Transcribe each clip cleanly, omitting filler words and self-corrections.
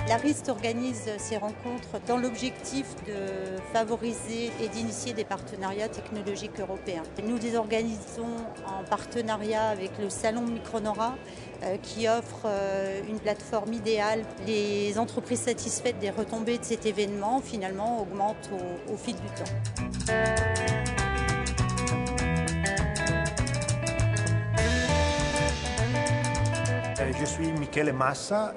L'ARIST organise ces rencontres dans l'objectif de favoriser et d'initier des partenariats technologiques européens. Nous les organisons en partenariat avec le Salon Micronora qui offre une plateforme idéale. Les entreprises satisfaites des retombées de cet événement finalement augmentent au fil du temps. Je suis Michele Massa.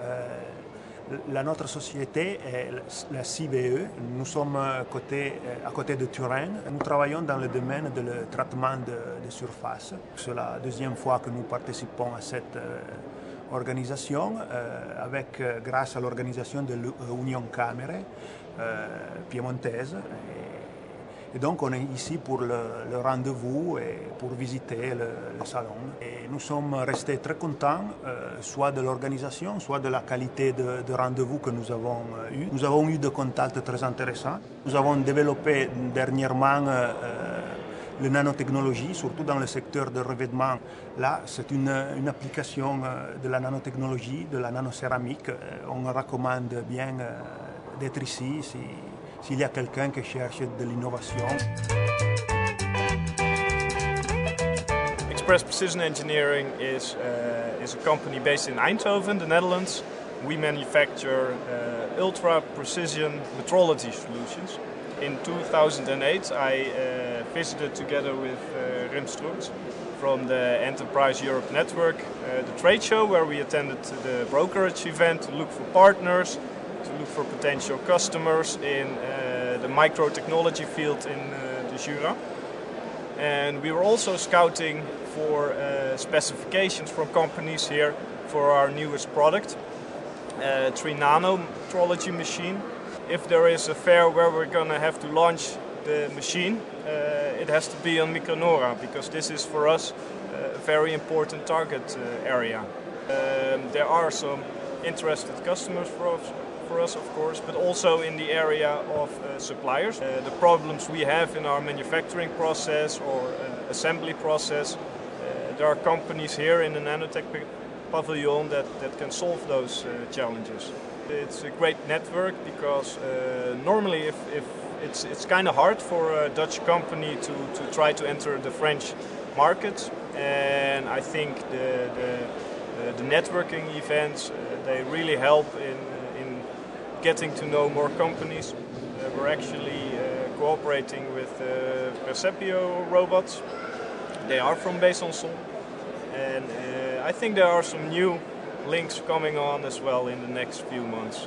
Notre société est la CBE. Nous sommes à côté de Turin. Nous travaillons dans le domaine du traitement de surface. C'est la deuxième fois que nous participons à cette organisation, grâce à l'organisation de l'Union Camere piémontaise. Et donc on est ici pour le rendez-vous et pour visiter le salon. Et nous sommes restés très contents, soit de l'organisation, soit de la qualité de rendez-vous que nous avons eu. Nous avons eu des contacts très intéressants. Nous avons développé dernièrement la nanotechnologie, surtout dans le secteur de revêtement. Là, c'est une application de la nanotechnologie, de la nanocéramique. On recommande bien d'être ici s'il y a quelqu'un qui cherche de l'innovation. Express Precision Engineering is a company based in Eindhoven, the Netherlands. We manufacture ultra-precision metrology solutions. In 2008 I visited together with Rimstruct from the Enterprise Europe Network, the trade show where we attended the brokerage event to look for partners, to look for potential customers in the microtechnology field in the Jura. And we were also scouting for specifications from companies here for our newest product, 3 nano metrology machine. If there is a fair where we're going to have to launch the machine, it has to be on Micronora, because this is for us a very important target area. There are some interested customers for us, of course, but also in the area of suppliers. The problems we have in our manufacturing process or assembly process, there are companies here in the Nanotech pavilion that can solve those challenges. It's a great network because normally if it's kind of hard for a Dutch company to try to enter the French market, and I think the networking events they really help in getting to know more companies. We're actually cooperating with Percepio robots. They are from Besançon, and I think there are some new links coming on as well in the next few months.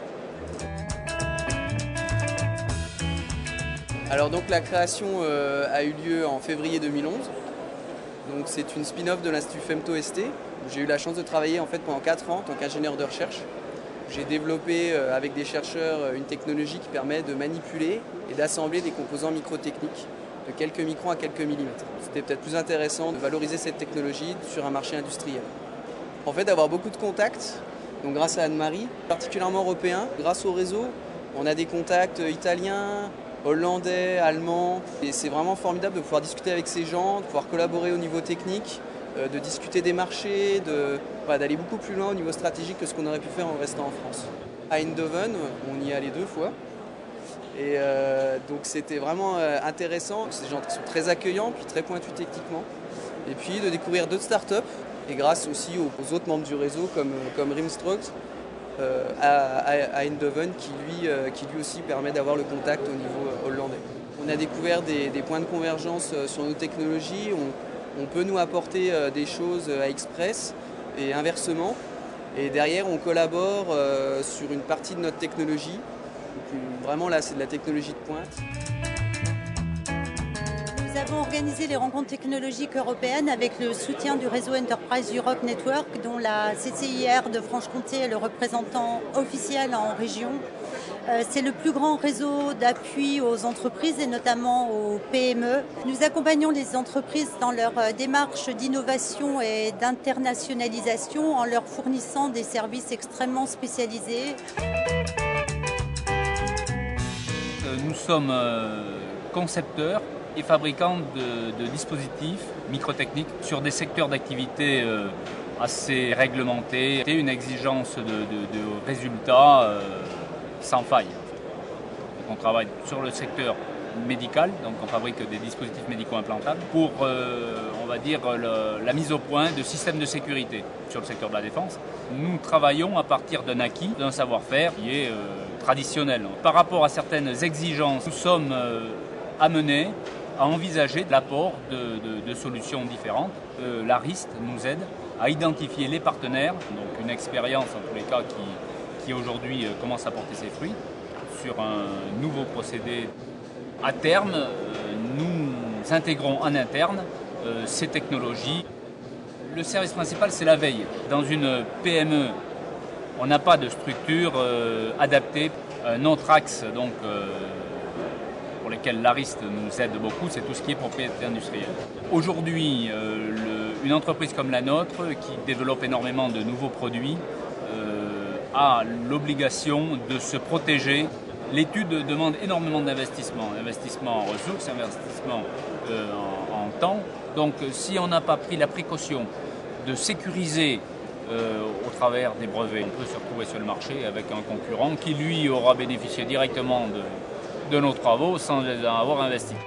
Alors donc la création a eu lieu en février 2011. Donc c'est une spin-off de l'Institut Femto-ST. J'ai eu la chance de travailler en fait pendant 4 ans en tant qu'ingénieur de recherche. J'ai développé avec des chercheurs une technologie qui permet de manipuler et d'assembler des composants microtechniques de quelques microns à quelques millimètres. C'était peut-être plus intéressant de valoriser cette technologie sur un marché industriel. En fait, d'avoir beaucoup de contacts, donc grâce à Anne-Marie, particulièrement européens, grâce au réseau, on a des contacts italiens, hollandais, allemands, et c'est vraiment formidable de pouvoir discuter avec ces gens, de pouvoir collaborer au niveau technique, de discuter des marchés, d'aller beaucoup plus loin au niveau stratégique que ce qu'on aurait pu faire en restant en France. À Eindhoven, on y est allé 2 fois. Et donc c'était vraiment intéressant. C'est des gens qui sont très accueillants, puis très pointus techniquement. Et puis de découvrir d'autres startups, et grâce aussi aux autres membres du réseau comme Rimstruct à Eindhoven, qui lui aussi permet d'avoir le contact au niveau hollandais. On a découvert des points de convergence sur nos technologies. On peut nous apporter des choses à Express et inversement. Et derrière, on collabore sur une partie de notre technologie. Donc, vraiment, là, c'est de la technologie de pointe. Nous avons organisé les rencontres technologiques européennes avec le soutien du réseau Enterprise Europe Network, dont la CCIR de Franche-Comté est le représentant officiel en région. C'est le plus grand réseau d'appui aux entreprises et notamment aux PME. Nous accompagnons les entreprises dans leur démarche d'innovation et d'internationalisation en leur fournissant des services extrêmement spécialisés. Nous sommes concepteurs et fabricants de dispositifs microtechniques sur des secteurs d'activité assez réglementé, et une exigence de résultats sans faille. Donc on travaille sur le secteur médical, donc on fabrique des dispositifs médicaux implantables pour, on va dire, la mise au point de systèmes de sécurité sur le secteur de la défense. Nous travaillons à partir d'un acquis, d'un savoir-faire qui est traditionnel. Par rapport à certaines exigences, nous sommes amenés à envisager l'apport de solutions différentes. L'ARIST nous aide à identifier les partenaires, donc une expérience en tous les cas qui aujourd'hui commence à porter ses fruits sur un nouveau procédé. À terme, nous intégrons en interne ces technologies. Le service principal, c'est la veille. Dans une PME, on n'a pas de structure adaptée. Un autre axe donc, pour lequel l'ARIST nous aide beaucoup, c'est tout ce qui est propriété industrielle. Aujourd'hui, une entreprise comme la nôtre, qui développe énormément de nouveaux produits, a l'obligation de se protéger. L'étude demande énormément d'investissement, investissement en ressources, investissement en temps. Donc si on n'a pas pris la précaution de sécuriser au travers des brevets, on peut se retrouver sur le marché avec un concurrent qui lui aura bénéficié directement de nos travaux sans les avoir investis.